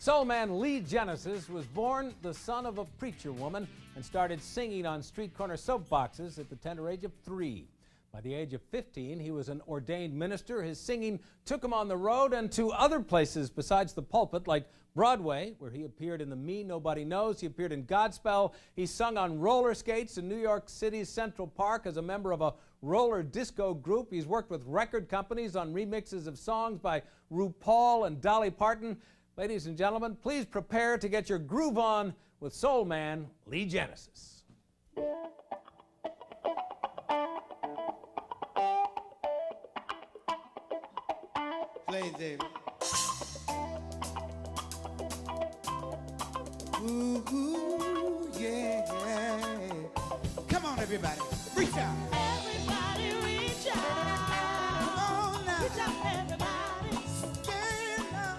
Soul man Lee Genesis was born the son of a preacher woman and started singing on street corner soapboxes at the tender age of 3. By the age of 15, he was an ordained minister. His singing took him on the road and to other places besides the pulpit, like Broadway, where he appeared in The Me Nobody Knows. He appeared in Godspell. He sung on roller skates in New York City's Central Park as a member of a roller disco group. He's worked with record companies on remixes of songs by RuPaul and Dolly Parton. Ladies and gentlemen, please prepare to get your groove on with soul man Lee Genesis. Play, David. Ooh, ooh, yeah. Come on, everybody. Reach out. Everybody reach out. Come on now. Reach out, everybody.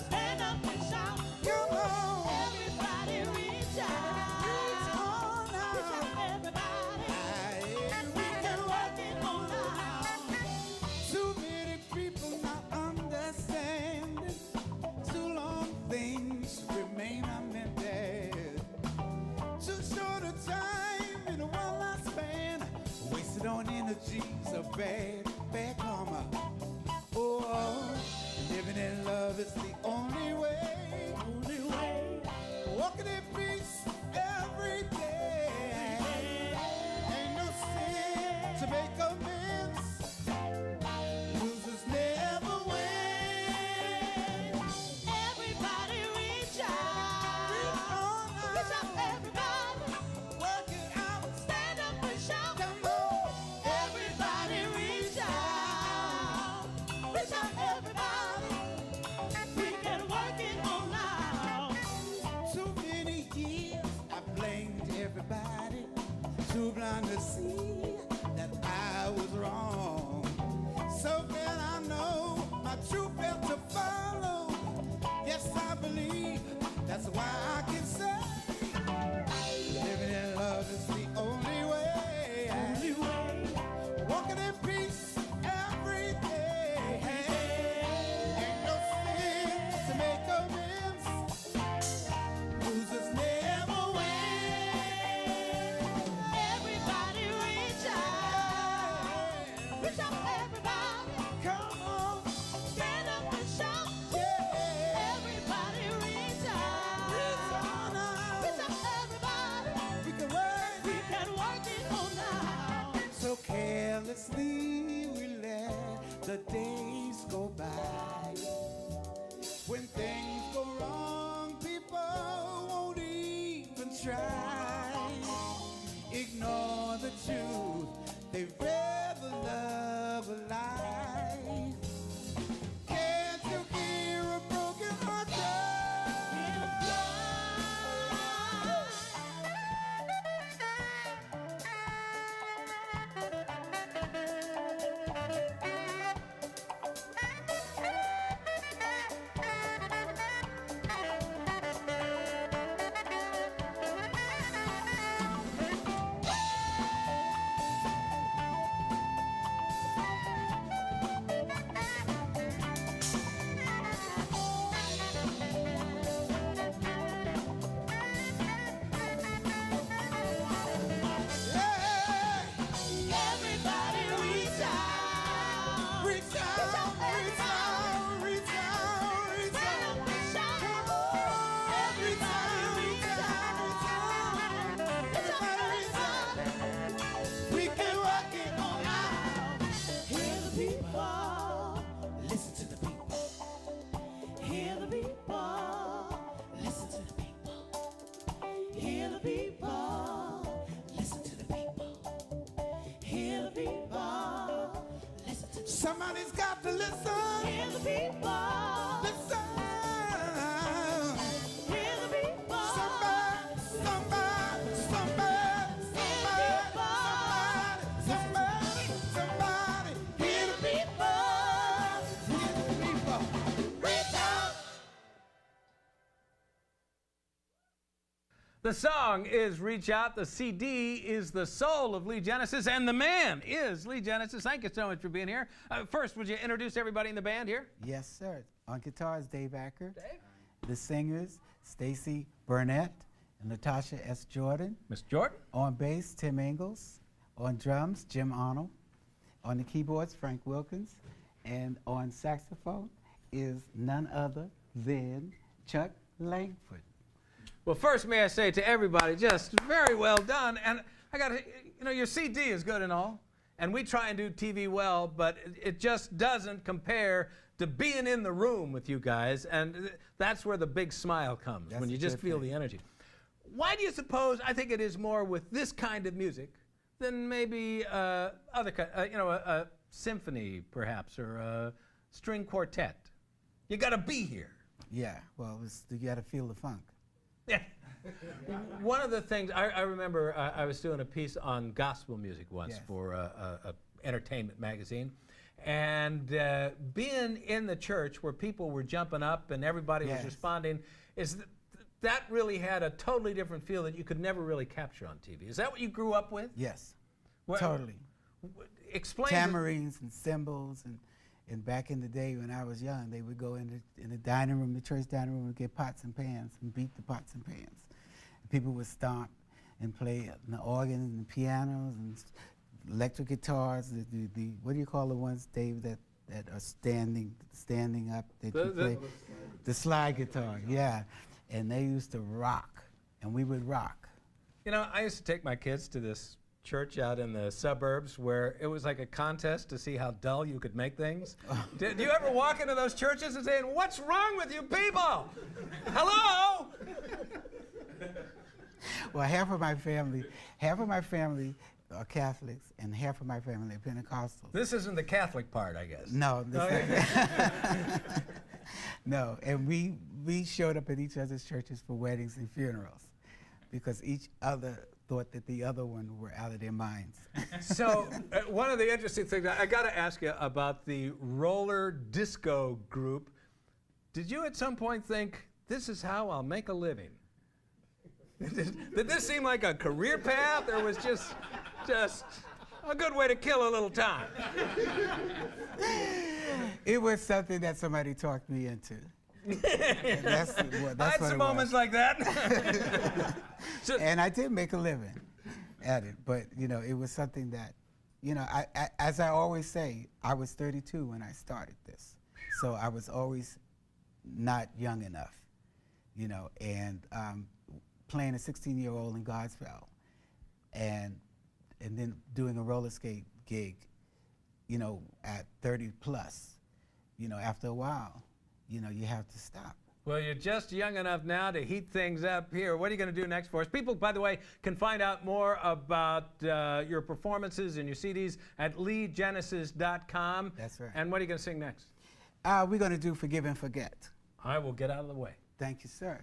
Stand up and shout. Come on. Everybody reach out. Reach on now. Reach out, everybody. We can work it on out. Too many people not understanding. Too long things remain unmended. Too short a time in a one lifespan. Wasted on energies of bad karma. Oh, living in love is the only way. Only way. Walking in peace every day. Ain't no sin to make amends. Losers never win. Everybody reach out. Reach out, everybody. Work it out. Stand up and shout. Come on. Everybody reach out. Reach out, everybody. We can work it on now. Too many years I blamed everybody. Too blind to see that I was wrong. So well I know my true path to follow. Yes, I believe that's why I can say living in love is the only way. Only way. Walking in peace every day. Ain't no sin to make amends. Losers never win. Everybody reach out. Reach out, everybody. Come on, Stand up and shout. yeah. Everybody reach out. Reach on out. Reach out, everybody. We can work. We can work it on now. So carelessly we let the days go by. When things go wrong, people won't even try. Ignore the truth, they'd rather love a lie. Can't you hear a broken heart Everybody reach out. Reach out, reach out, reach out, reach Stand out. up and shout. Everybody reach out. Reach out, everybody. We can work it on out. Hear the people. Listen to the people. Hear the people. Listen to the people. Hear the people. Listen to the people. Hear the people. Listen to the Somebody's got to listen. Hear the people. Listen. Hear the people. Somebody, somebody, somebody, somebody, somebody, somebody. Hear the people. Hear the people. Reach out. The song is Reach Out. The CD is The Soul of Lee Genesis. And the man is Lee Genesis. Thank you so much for being here. First, would you introduce everybody in the band here? Yes, sir. On guitars, Dave Acker. Dave. the singers, Stacy Burnett and Natasha S. Jordan. Miss Jordan? On bass, Tim Ingalls. On drums, Jim Arnold. On the keyboards, Frank Wilkins. And on saxophone is none other than Chuck Langford. Well, first, may I say to everybody, just very well done. And I got to, your CD is good and all, and we try and do TV well, but it just doesn't compare to being in the room with you guys, and that's where the big smile comes, when you just feel the energy. Why do you suppose, I think it is more with this kind of music than maybe other kind, a symphony perhaps, or a string quartet? You got to be here. Yeah, well, you got to feel the funk. Yeah. One of the things, I remember I was doing a piece on gospel music once for a entertainment magazine, and being in the church where people were jumping up and everybody was responding, that really had a totally different feel that you could never really capture on TV. Is that what you grew up with? Yes, totally. Explain. Tamarines and cymbals, and back in the day when I was young, they would go in the dining room, the church dining room, and get pots and pans and beat the pots and pans. And people would stomp and play the organ and the pianos and electric guitars. The what do you call the ones, Dave, that are standing up? That you play? The slide guitar, yeah. And they used to rock, and we would rock. I used to take my kids to this church out in the suburbs where it was like a contest to see how dull you could make things. Do you ever walk into those churches and say, "What's wrong with you people? Hello?" Well, half of my family are Catholics, and half of my family are Pentecostals. This isn't the Catholic part, I guess. No. No, and we showed up at each other's churches for weddings and funerals because each other thought that the other one were out of their minds. So one of the interesting things, I got to ask you about the roller disco group. Did you at some point think, this is how I'll make a living? Did this seem like a career path, or was just a good way to kill a little time? It was something that somebody talked me into. That's I had some moments like that. And I did make a living at it, but it was something that, as I always say, I was 32 when I started this, so I was always not young enough, and playing a 16-year-old in Godsville, and then doing a roller skate gig, at 30 plus, after a while, you have to stop. Well, you're just young enough now to heat things up here. What are you going to do next for us? People, by the way, can find out more about your performances and your CDs at leegenesis.com. That's right. And what are you going to sing next? We're going to do Forgive and Forget. I will get out of the way. Thank you, sir.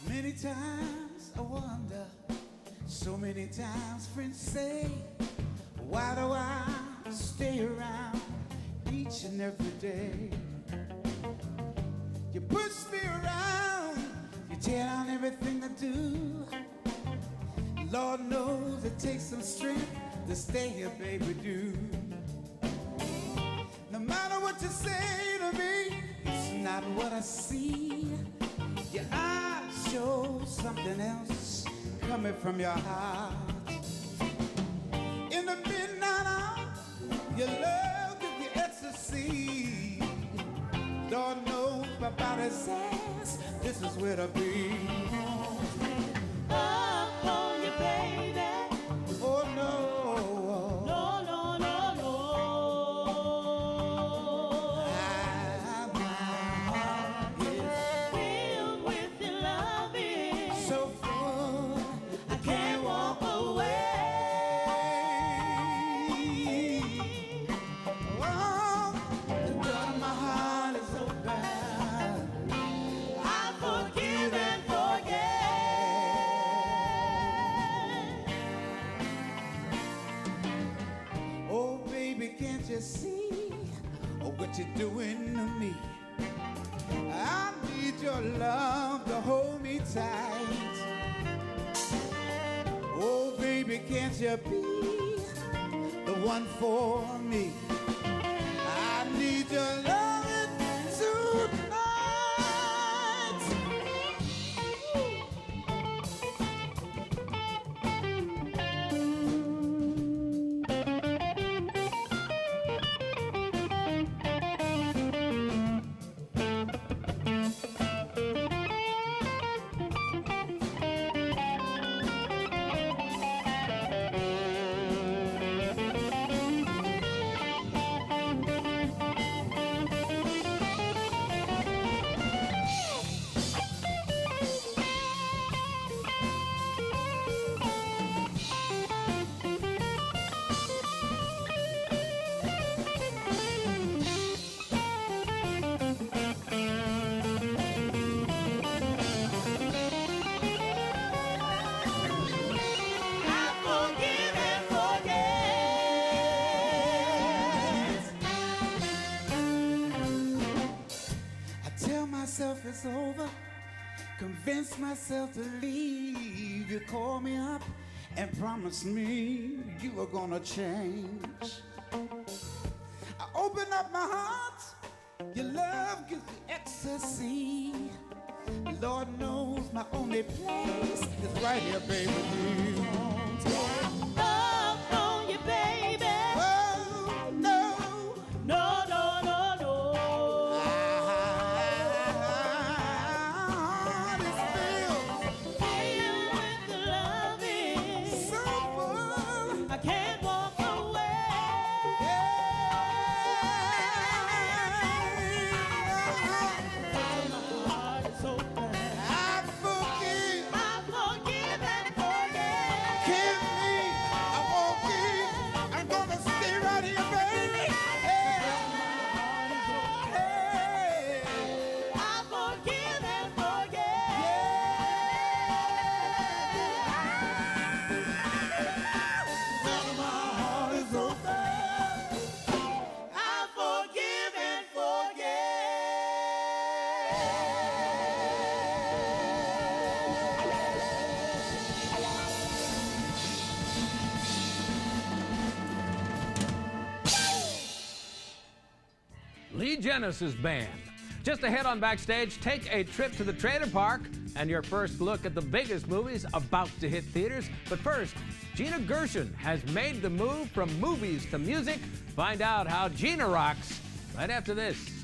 Many times I wonder, so many times friends say, why do I stay around each and every day? You push me around, you tear down everything I do. Lord knows it takes some strength to stay here, baby, do. No matter what you say to me, it's not what I see. Your eyes show something else coming from your heart. In the midnight hour, your love gives me ecstasy. Lord knows my body says this is where to be. Oh, you baby. Oh no. See what you're doing to me. I need your love to hold me tight. Oh, baby, can't you be the one for me? I need your loving tonight. Myself it's over, convince myself to leave. You call me up and promise me you were gonna change. I open up my heart, your love gives me ecstasy. Lord knows my only place is right here, baby. Love on you, baby. Oh, no. No, no, no, no. Lee Genesis Band. Just ahead on Backstage, take a trip to the trailer park and your first look at the biggest movies about to hit theaters. But first, Gina Gershon has made the move from movies to music. Find out how Gina rocks right after this.